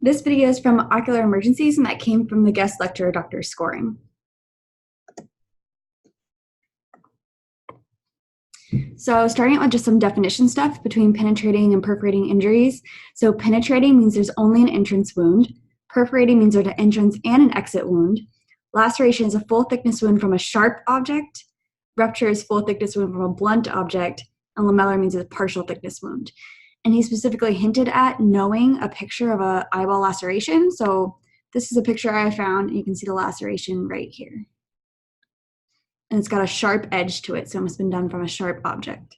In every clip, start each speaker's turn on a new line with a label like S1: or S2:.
S1: This video is from Ocular Emergencies, and that came from the guest lecturer, Dr. Scoring. So starting out with just some definition stuff between penetrating and perforating injuries. So penetrating means there's only an entrance wound. Perforating means there's an entrance and an exit wound. Laceration is a full thickness wound from a sharp object. Rupture is full thickness wound from a blunt object. And lamellar means it's a partial thickness wound. And he specifically hinted at knowing a picture of an eyeball laceration. So this is a picture I found, and you can see the laceration right here. And it's got a sharp edge to it, so it must have been done from a sharp object.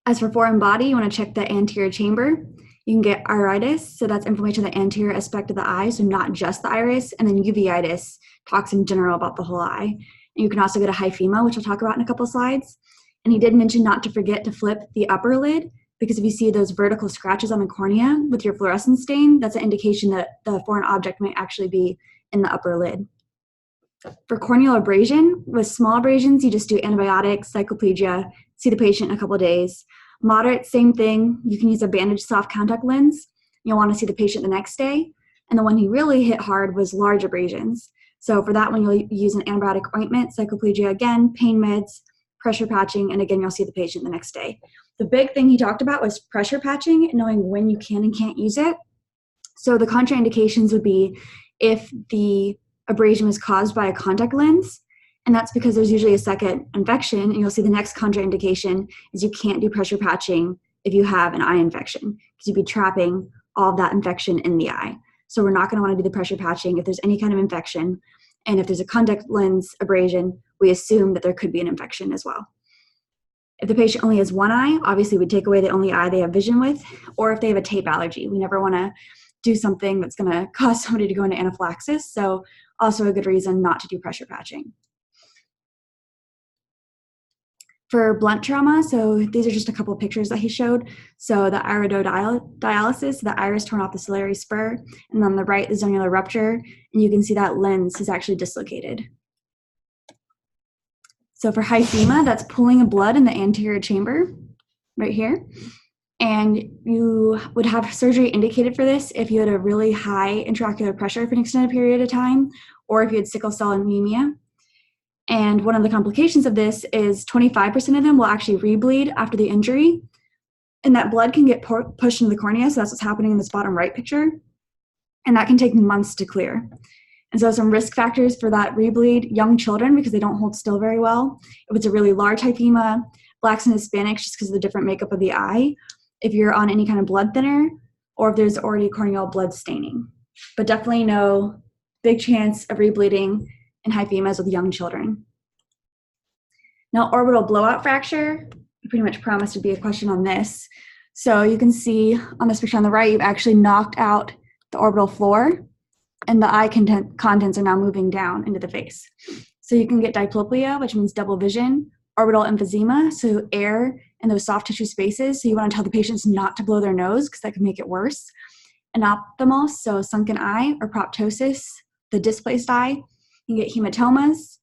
S1: As for foreign body, you want to check the anterior chamber. You can get iritis, so that's inflammation of the anterior aspect of the eye, so not just the iris, and then uveitis talks in general about the whole eye. And you can also get a hyphema, which I'll talk about in a couple of slides. And he did mention not to forget to flip the upper lid, because if you see those vertical scratches on the cornea with your fluorescence stain, that's an indication that the foreign object might actually be in the upper lid. For corneal abrasion, with small abrasions, you just do antibiotics, cycloplegia, see the patient in a couple of days. Moderate, same thing. You can use a bandaged soft contact lens. You'll want to see the patient the next day. And the one he really hit hard was large abrasions. So for that one, you'll use an antibiotic ointment, cycloplegia again, pain meds, pressure patching, and again, you'll see the patient the next day. The big thing he talked about was pressure patching, knowing when you can and can't use it. So the contraindications would be if the abrasion was caused by a contact lens, and that's because there's usually a second infection, and you'll see the next contraindication is you can't do pressure patching if you have an eye infection, because you'd be trapping all of that infection in the eye. So we're not going to want to do the pressure patching if there's any kind of infection, and if there's a contact lens abrasion, we assume that there could be an infection as well. If the patient only has one eye, obviously we take away the only eye they have vision with, or if they have a tape allergy. We never want to do something that's going to cause somebody to go into anaphylaxis, so also a good reason not to do pressure patching. For blunt trauma, so these are just a couple of pictures that he showed. So the iridodialysis, the iris torn off the ciliary spur, and on the right, the zonular rupture, and you can see that lens is actually dislocated. So for hyphema, that's pooling of blood in the anterior chamber, right here. And you would have surgery indicated for this if you had a really high intraocular pressure for an extended period of time, or if you had sickle cell anemia. And one of the complications of this is 25% of them will actually rebleed after the injury. And that blood can get pushed into the cornea, so that's what's happening in this bottom right picture. And that can take months to clear. And so some risk factors for that rebleed: young children, because they don't hold still very well. If it's a really large hyphema, blacks and Hispanics, just because of the different makeup of the eye. If you're on any kind of blood thinner, or if there's already corneal blood staining. But definitely no big chance of rebleeding in hyphemas with young children. Now, orbital blowout fracture, I pretty much promised to be a question on this. So you can see on this picture on the right, you've actually knocked out the orbital floor, and the eye contents are now moving down into the face. So you can get diplopia, which means double vision, orbital emphysema, so air in those soft tissue spaces. So you want to tell the patients not to blow their nose because that can make it worse. Anophthalmos, so sunken eye, or proptosis, the displaced eye. You can get hematomas.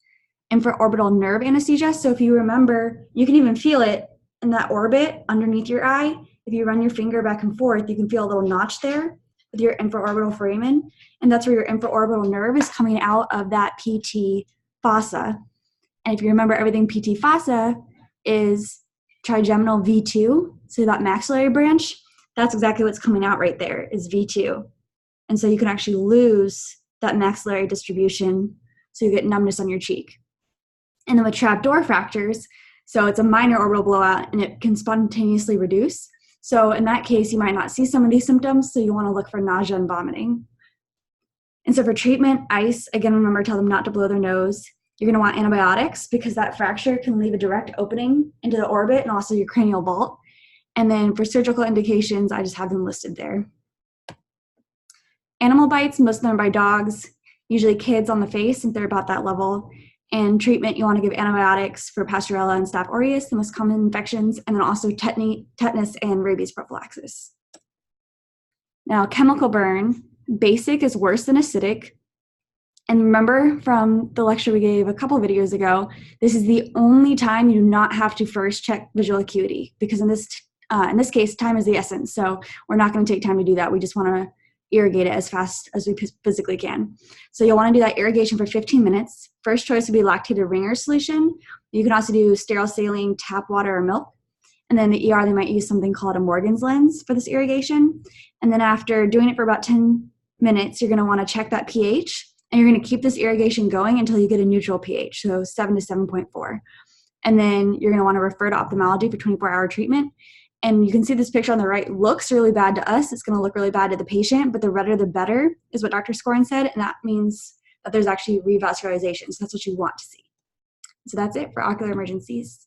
S1: And for orbital nerve anesthesia, so if you remember, you can even feel it in that orbit underneath your eye. If you run your finger back and forth, you can feel a little notch there with your infraorbital foramen. And that's where your infraorbital nerve is coming out of that PT fossa. And if you remember, everything PT fossa is trigeminal V2, so that maxillary branch, that's exactly what's coming out right there, is V2. And so you can actually lose that maxillary distribution, so you get numbness on your cheek. And then with trapdoor fractures, so it's a minor orbital blowout and it can spontaneously reduce. So in that case, you might not see some of these symptoms, so you want to look for nausea and vomiting. And so for treatment, ice, again, remember, tell them not to blow their nose. You're going to want antibiotics because that fracture can leave a direct opening into the orbit and also your cranial vault. And then for surgical indications, I just have them listed there. Animal bites, most of them are by dogs, usually kids on the face, if they're about that level. And treatment, you want to give antibiotics for Pasteurella and Staph aureus, the most common infections, and then also tetanus and rabies prophylaxis. Now, chemical burn, basic is worse than acidic. And remember from the lecture we gave a couple videos ago, this is the only time you do not have to first check visual acuity, because in this In this case, time is the essence, so we're not going to take time to do that. We just want to irrigate it as fast as we physically can. So you'll want to do that irrigation for 15 minutes. First choice would be lactated ringer solution. You can also do sterile saline, tap water, or milk. And then the ER, they might use something called a Morgan's lens for this irrigation. And then after doing it for about 10 minutes, you're going to want to check that pH, and you're going to keep this irrigation going until you get a neutral pH, so 7 to 7.4. And then you're going to want to refer to ophthalmology for 24-hour treatment. And you can see this picture on the right looks really bad to us. It's going to look really bad to the patient, but the redder the better is what Dr. Scorin said, and that means that there's actually revascularization. So that's what you want to see. So that's it for ocular emergencies.